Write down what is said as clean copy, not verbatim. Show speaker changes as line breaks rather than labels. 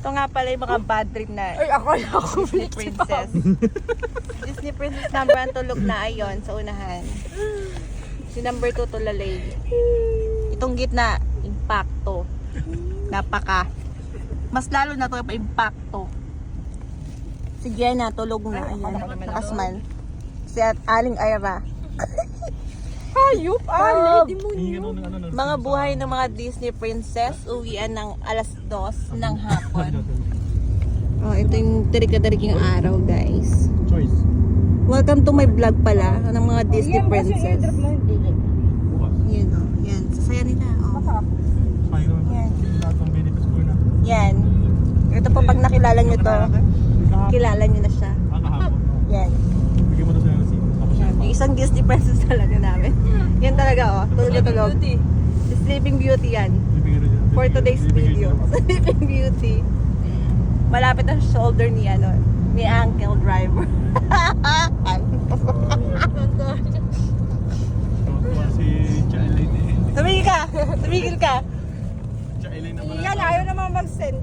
Ito nga pala yung mga bad trip na
Ay, ako
Disney princess. Disney princess number 1 tulog na ayon sa unahan. Si number 2 tulalay. Itong gitna, impacto. Napaka. Mas lalo na ito pa impacto. Si Jenna tulog na. Ayan. Asman. Si Aling Ira.
Hayop,
Prob.
demonyo.
Mga buhay ng mga Disney princess uwian ng alas 2 ng hapon. Oh, ito yung tarik-tariking araw, guys.
Choice.
Welcome to my vlog pala ng mga Disney princess.
mo, hindi.
Yan, oh. Yan. Sasaya nila, oh.
Kaya
Yan.
lahat ng benefits ko na.
Yan. Ito po, pag nakilala nyo to, kilala nyo na siya.
Kahapon.
Yan.
Bigyan mo to sila ng scene. Tapos siya.
Yan. Yung isang Disney princess talaga namin. Yan talaga, oh. Tulog na tulog. Si Sleeping Beauty yan.
Bibigyan rin niya.
For today's video. Sleeping Beauty. Malapit ang shoulder ni ano, ni Uncle Driver.
Tuwa si Cha Elaine eh.
Tumigil ka! Tumigil ka!
Cha Elaine na pala.
Yan, ayaw naman mag-send.